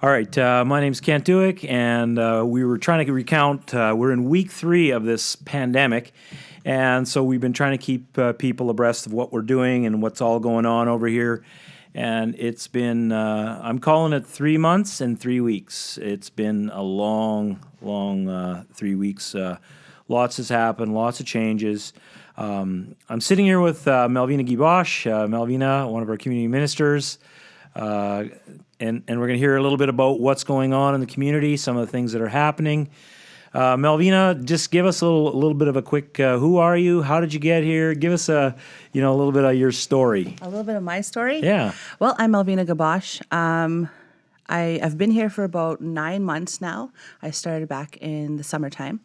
All right, my name's Kent Dewick, and we were trying to recount. We're in week 3 of this pandemic, and so we've been trying to keep people abreast of what we're doing and what's all going on over here. And it's been, I'm calling it 3 months and 3 weeks. It's been a long, 3 weeks. Lots has happened, lots of changes. I'm sitting here with Melvina Gibosh, Melvina, one of our community ministers. And we're going to hear a little bit about what's going on in the community, some of the things that are happening. Melvina, just give us a little bit of a quick, who are you? How did you get here? Give us a little bit of your story. A little bit of my story? Yeah. Well, I'm Melvina Gibosh. I've been here for about 9 months now. I started back in the summertime.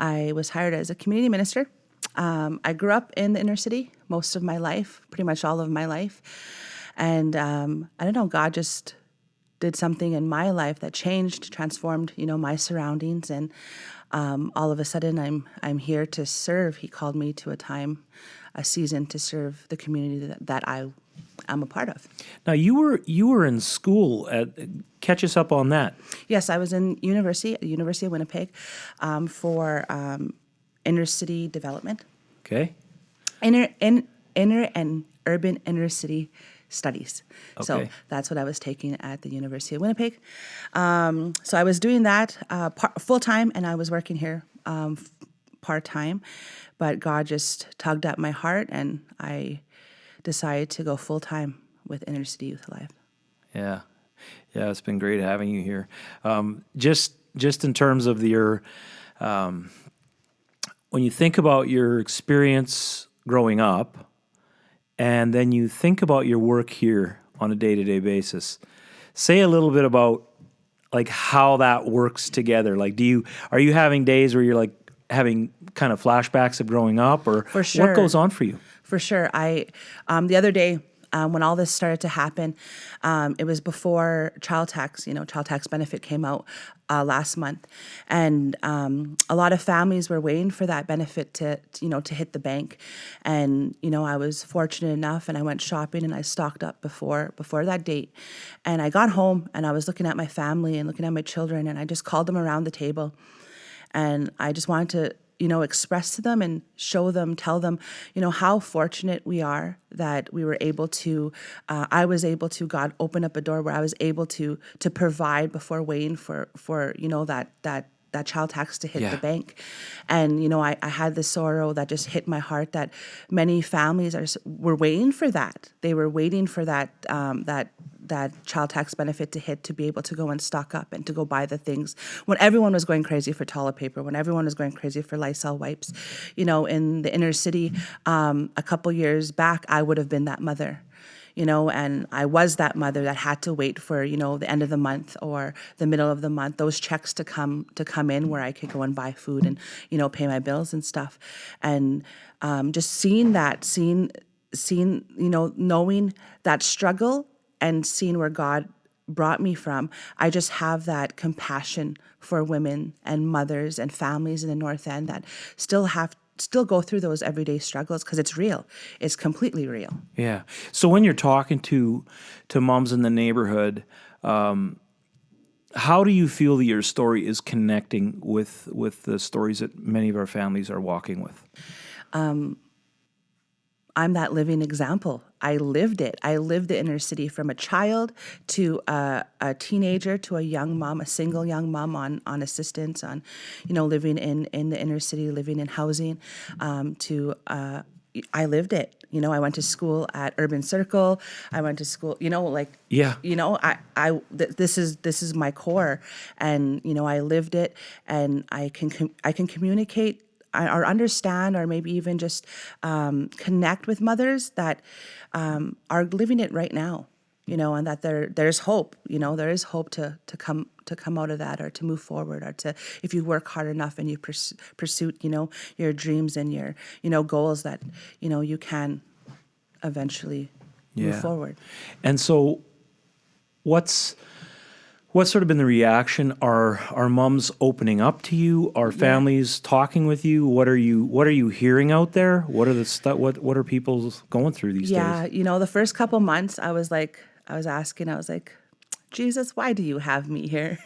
I was hired as a community minister. I grew up in the inner city most of my life, pretty much all of my life. And I don't know, God just did something in my life that changed, transformed, my surroundings, and all of a sudden I'm here to serve. He called me to a season to serve the community that I'm a part of. Now you were in school catch us up on that. Yes, I was in University of Winnipeg for inner city development. Okay. Inner and urban inner city studies. Okay. So that's what I was taking at the University of Winnipeg. So I was doing that full-time, and I was working here part-time. But God just tugged at my heart, and I decided to go full-time with Inner City Youth Alive. Yeah, it's been great having you here. Just in terms of your, when you think about your experience growing up, and then you think about your work here on a day-to-day basis, say a little bit about like how that works together. Like, are you having days where you're like having kind of flashbacks of growing up, or For sure. What goes on for you? For sure. The other day, when all this started to happen, it was before child tax benefit came out last month. And a lot of families were waiting for that benefit to hit the bank. And, I was fortunate enough, and I went shopping and I stocked up before that date. And I got home and I was looking at my family and looking at my children, and I just called them around the table. And I just wanted to, express to them and show them, tell them, how fortunate we are that we were able to, God opened up a door where I was able to provide before waiting for that child tax to hit the bank. And, I had this sorrow that just hit my heart that many families were waiting for that. They were waiting for that child tax benefit to hit, to be able to go and stock up and to go buy the things when everyone was going crazy for toilet paper, when everyone was going crazy for Lysol wipes. In the inner city, a couple years back, I would have been that mother. And I was that mother that had to wait for, the end of the month or the middle of the month, those checks to come in where I could go and buy food and, pay my bills and stuff. And just seeing knowing that struggle and seeing where God brought me from, I just have that compassion for women and mothers and families in the North End that still go through those everyday struggles, because it's real. It's completely real. Yeah. So when you're talking to moms in the neighborhood, how do you feel that your story is connecting with the stories that many of our families are walking with? I'm that living example. I lived it. I lived the inner city from a child to a teenager to a young mom, a single young mom on assistance, on, living in the inner city, living in housing, I lived it. I went to school at Urban Circle. I went to school, this is my core, and, I lived it, and I can communicate or understand, or maybe even just connect with mothers that are living it right now, and that there's hope. There is hope to come out of that, or to move forward, or to, if you work hard enough and you pursue your dreams and your goals, that you can eventually move forward. And so, what's sort of been the reaction? Are moms opening up to you? Are families talking with you? What are you hearing out there? What are people going through these days? Yeah, the first couple months I was asking, Jesus, why do you have me here?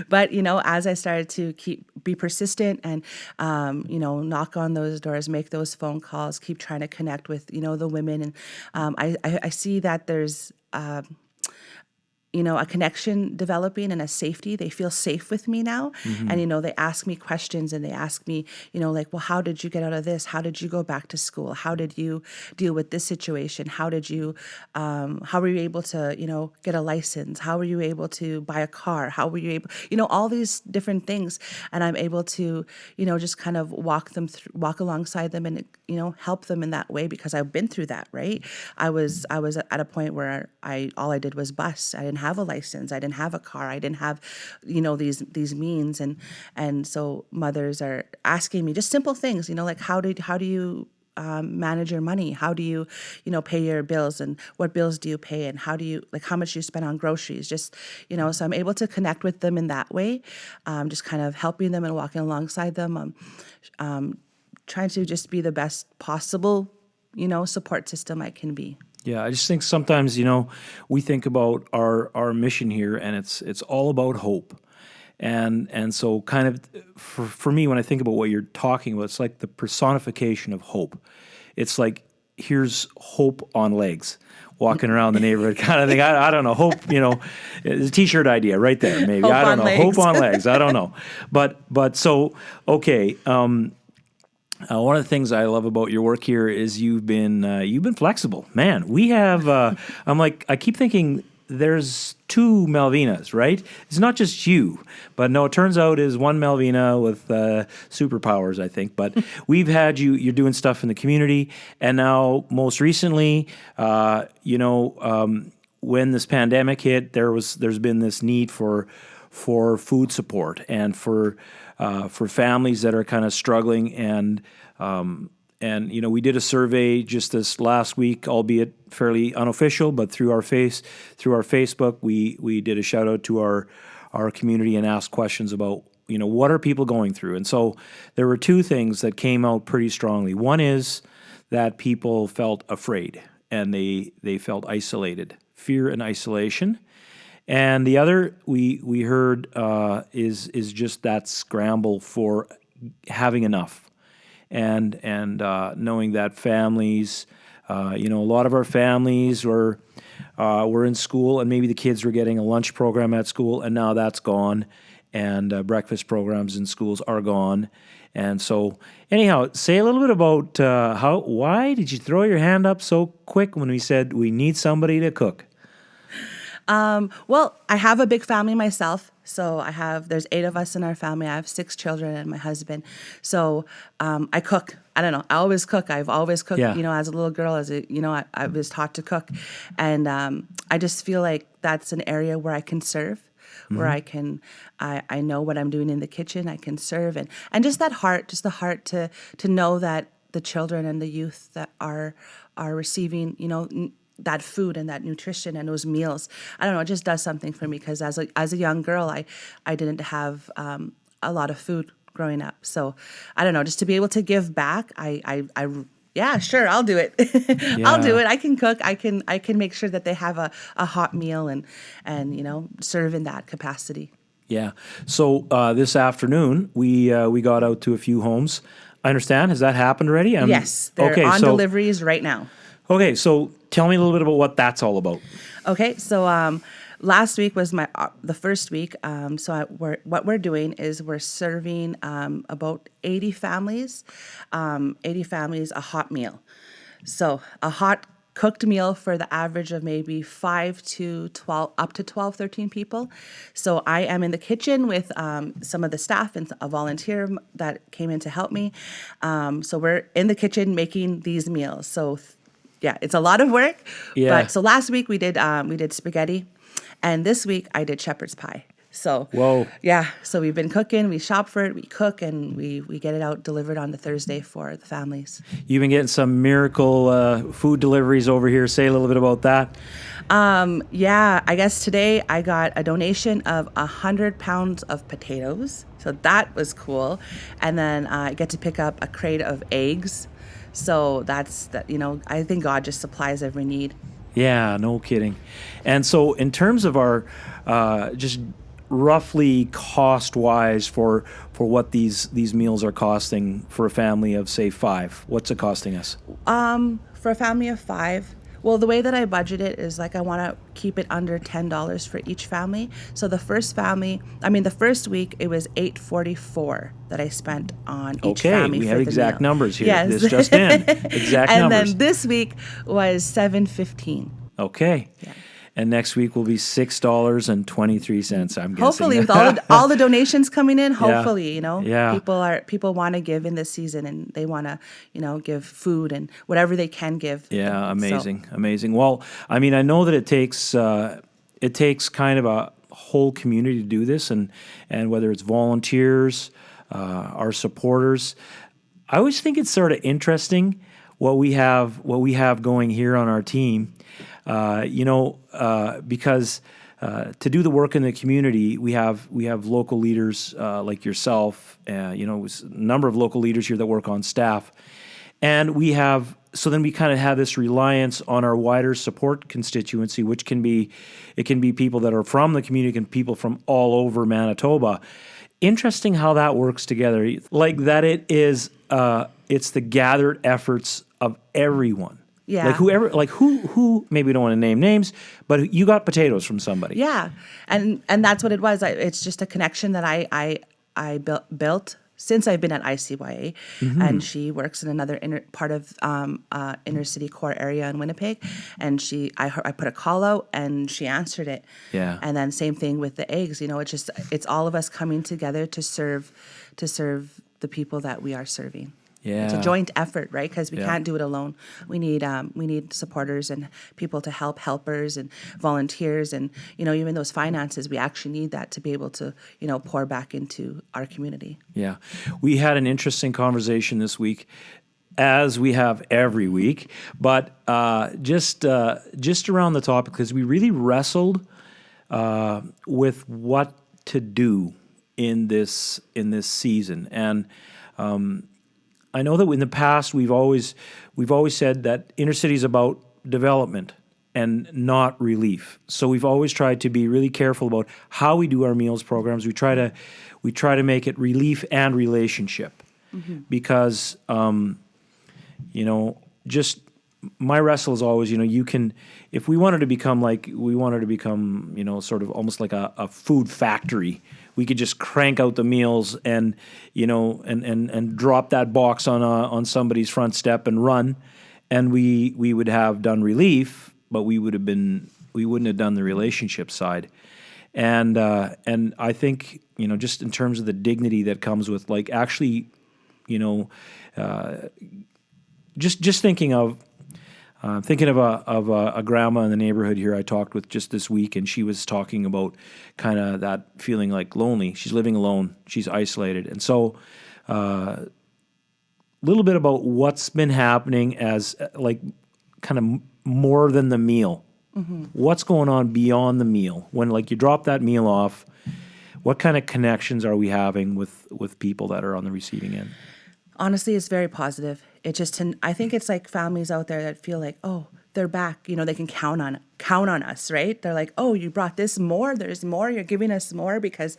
But, as I started to be persistent and, knock on those doors, make those phone calls, keep trying to connect with, the women. And I see that there's, a connection developing and a safety. They feel safe with me now. Mm-hmm. And, they ask me questions and they ask me, like, well, how did you get out of this? How did you go back to school? How did you deal with this situation? How were you able to, get a license? How were you able to buy a car? How were you able, all these different things. And I'm able to, just kind of walk alongside them and, help them in that way because I've been through that, right? I was at a point where all I did was bus. I didn't have a license. I didn't have a car. I didn't have, these means. And so mothers are asking me just simple things, like how do you manage your money? How do you, pay your bills, and what bills do you pay, and how much do you spend on groceries? Just, so I'm able to connect with them in that way, just kind of helping them and walking alongside them, trying to just be the best possible, support system I can be. Yeah, I just think sometimes, we think about our mission here, and it's all about hope. And so kind of for me, when I think about what you're talking about, it's like the personification of hope. It's like, here's hope on legs, walking around the neighborhood kind of thing. I don't know, hope, it's a T-shirt idea right there, maybe. Hope I don't on know, legs. hope on legs. I don't know. But so, okay, one of the things I love about your work here is you've been flexible, man. We have. I keep thinking there's two Melvinas, right? It's not just you, but no, it turns out is one Melvina with superpowers, I think. But we've had you. You're doing stuff in the community, and now most recently, when this pandemic hit, there's been this need for food support and for families that are kind of struggling, and we did a survey just this last week, albeit fairly unofficial, but through our Facebook, we did a shout out to our community and asked questions about what are people going through, and so there were two things that came out pretty strongly. One is that people felt afraid and they felt isolated, fear and isolation. And the other we heard is just that scramble for having enough, and knowing that families, a lot of our families were in school, and maybe the kids were getting a lunch program at school, and now that's gone, and breakfast programs in schools are gone. And so, anyhow, say a little bit about why did you throw your hand up so quick when we said we need somebody to cook? Well, I have a big family myself. So there's 8 of us in our family. I have 6 children and my husband. So, I cook. I don't know. I always cook. I've always cooked, Yeah. as a little girl, I was taught to cook. And, I just feel like that's an area where I can serve, where I know what I'm doing in the kitchen. I can serve and just that heart, the heart to know that the children and the youth that are receiving, that food and that nutrition and those meals. I don't know, it just does something for me because as a young girl, I didn't have a lot of food growing up. So I don't know, just to be able to give back, yeah, sure, I'll do it. I'll do it. I can cook. I can make sure that they have a hot meal and serve in that capacity. Yeah. So this afternoon we got out to a few homes. I understand. Has that happened already? Yes, they're on deliveries right now. Okay, so tell me a little bit about what that's all about. Okay, so last week was the first week. What we're doing is we're serving about 80 families a hot meal. So a hot cooked meal for the average of maybe 5 to 12, up to 12, 13 people. So I am in the kitchen with some of the staff and a volunteer that came in to help me. So we're in the kitchen making these meals. So yeah, it's a lot of work. Yeah. But so last week we did spaghetti, and this week I did shepherd's pie. So whoa, yeah. So we've been cooking. We shop for it. We cook, and we get it out delivered on the Thursday for the families. You've been getting some miracle food deliveries over here. Say a little bit about that. Yeah, I guess today I got a donation of 100 pounds of potatoes. So that was cool, and then I get to pick up a crate of eggs. So that's that. I think God just supplies every need. Yeah, no kidding. And so, in terms of our just roughly cost wise for what these meals are costing for a family of say 5, what's it costing us? For a family of 5, well, the way that I budget it is like I want to keep it under $10 for each family. So the first week it was $8.44 that I spent on each Okay, family we for have the exact meal. numbers here. Yes. This just in. Exact And numbers. then this week was $7.15. Okay. And next week will be $6.23, I'm guessing. Hopefully, with all the donations coming in, hopefully, Yeah. people want to give in this season, and they want to, give food and whatever they can give. Yeah, So, amazing. Well, I mean, I know that it takes kind of a whole community to do this, and whether it's volunteers, our supporters. I always think it's sort of interesting what we have going here on our team. Because to do the work in the community, we have local leaders like yourself. A number of local leaders here that work on staff, and then we kind of have this reliance on our wider support constituency, which can be people that are from the community and people from all over Manitoba. Interesting how that works together. Like that, it's the gathered efforts of everyone. Yeah. Like who maybe we don't want to name names, but you got potatoes from somebody. yeah, and that's what it was. It's just a connection that I built since I've been at ICYA, and she works in another part of inner city core area in Winnipeg, and I put a call out and she answered it. Yeah. And then same thing with the eggs. It's all of us coming together to serve the people that we are serving. Yeah. It's a joint effort, right? Because we Yeah. can't do it alone. We need supporters and people to helpers and volunteers, and even those finances. We actually need that to be able to pour back into our community. Yeah. We had an interesting conversation this week, as we have every week, but just around the topic, because we really wrestled with what to do in this season. And I know that in the past we've always said that inner city is about development and not relief. So we've always tried to be really careful about how we do our meals programs. We try to make it relief and relationship, because just my wrestle is always, you can, if we wanted to become sort of almost like a food factory, we could just crank out the meals and drop that box on somebody's front step and run, and we would have done relief, but we wouldn't have done the relationship side. And I think, just in terms of the dignity that comes with like actually, just thinking of a grandma in the neighborhood here I talked with just this week, and she was talking about kind of that feeling like lonely. She's living alone. She's isolated. And so a little bit about what's been happening as like kind of more than the meal. What's going on beyond the meal? When like you drop that meal off, what kind of connections are we having with people that are on the receiving end? Honestly, it's very positive. I think it's like families out there that feel like, oh, they're back. They can count on us, right? They're like, oh, you brought this more. There's more. You're giving us more, because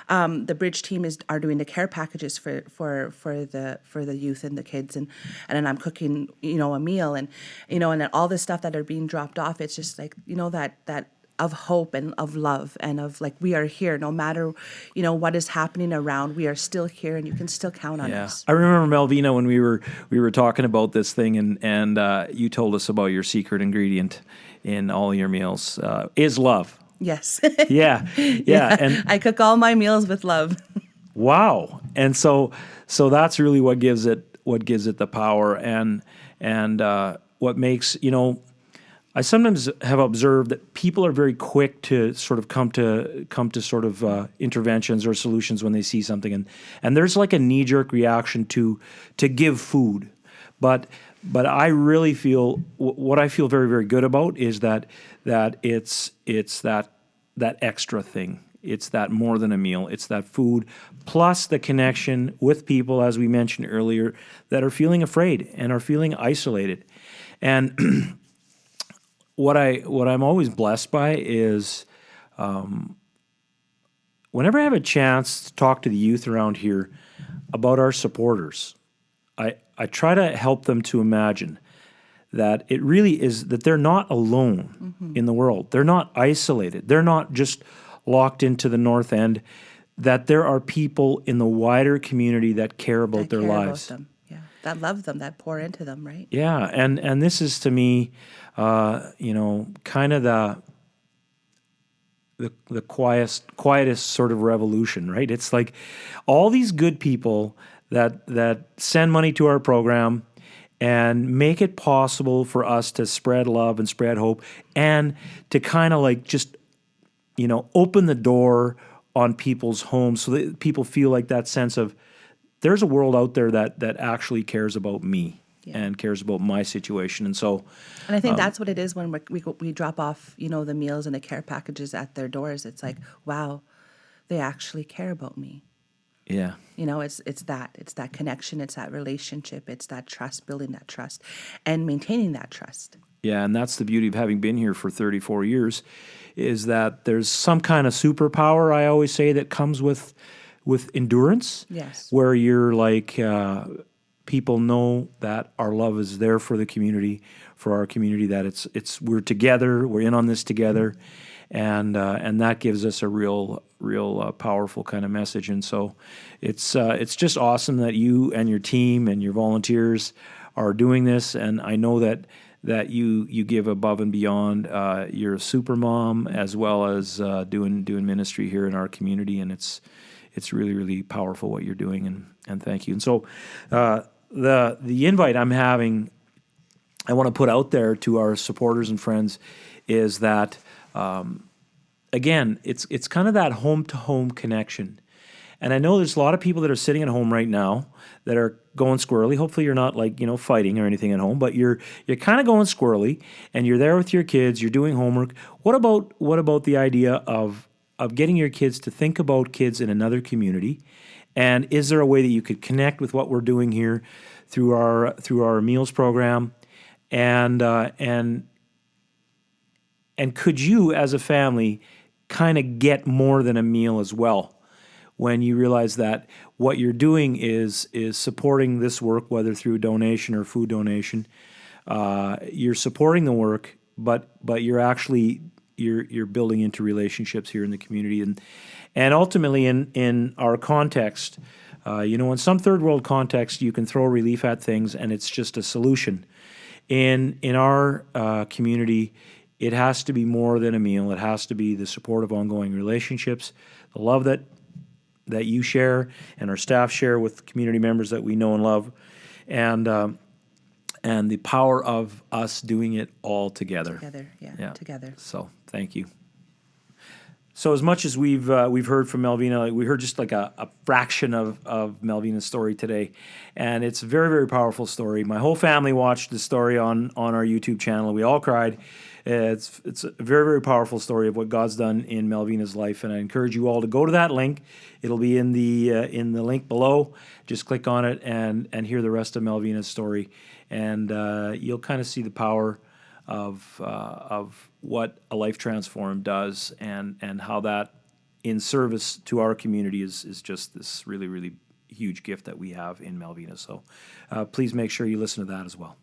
the Bridge team are doing the care packages for the youth and the kids, and then I'm cooking a meal, and and then all this stuff that are being dropped off. It's just like that of hope and of love and of like, we are here no matter what is happening around. We are still here, and you can still count on us. I remember, Melvina, when we were talking about this thing, and you told us about your secret ingredient in all your meals is love. Yes. Yeah. And I cook all my meals with love. wow. And so that's really what gives it the power, and what makes, I sometimes have observed that people are very quick to sort of come to sort of interventions or solutions when they see something, and there's like a knee-jerk reaction to give food, but I really feel what I feel very, very good about is that it's that extra thing. It's that more than a meal. It's that food plus the connection with people, as we mentioned earlier, that are feeling afraid and are feeling isolated, and what I'm always blessed by is whenever I have a chance to talk to the youth around here about our supporters, I try to help them to imagine that it really is that they're not alone in the world. They're not isolated. They're not just locked into the north end, that there are people in the wider community that care about their lives. About them. Yeah, that love them, that pour into them, right? Yeah, and this is to me, kind of the quietest sort of revolution, right? It's like all these good people that send money to our program and make it possible for us to spread love and spread hope and to kind of like just, open the door on people's homes so that people feel like that sense of there's a world out there that actually cares about me and cares about my situation. And so, and I think that's what it is when we drop off, the meals and the care packages at their doors. It's like, wow, they actually care about me. Yeah. It's that connection, it's that relationship, it's that trust, building that trust and maintaining that trust. Yeah, and that's the beauty of having been here for 34 years is that there's some kind of superpower, I always say, that comes with endurance. Yes. Where you're like, people know that our love is there for the community, for our community, that it's we're together, we're in on this together, and that gives us a real powerful kind of message. And so it's just awesome that you and your team and your volunteers are doing this, and I know that you give above and beyond. You're a super mom as well as doing ministry here in our community, and it's really, really powerful what you're doing, and thank you. And so the invite I'm having, I want to put out there to our supporters and friends is that, again, it's kind of that home-to-home connection. And I know there's a lot of people that are sitting at home right now that are going squirrely. Hopefully you're not fighting or anything at home, but you're kind of going squirrely and you're there with your kids, you're doing homework. What about the idea of getting your kids to think about kids in another community? And is there a way that you could connect with what we're doing here through our meals program? And could you as a family kind of get more than a meal as well? When you realize that what you're doing is supporting this work, whether through donation or food donation, you're supporting the work, but you're actually you're building into relationships here in the community, and ultimately in our context, in some third world context, you can throw relief at things and it's just a solution. In our community, it has to be more than a meal. It has to be the support of ongoing relationships, the love that you share and our staff share with community members that we know and love, and the power of us doing it all together. Together. So thank you. So as much as we've heard from Melvina, we heard just like a fraction of Melvina's story today, and it's a very, very powerful story. My whole family watched the story on our YouTube channel. We all cried. It's a very, very powerful story of what God's done in Melvina's life, and I encourage you all to go to that link. It'll be in the link below. Just click on it and hear the rest of Melvina's story, and you'll kind of see the power of what a life transformed does, and how that in service to our community is just this really, really huge gift that we have in Melvina. So please make sure you listen to that as well.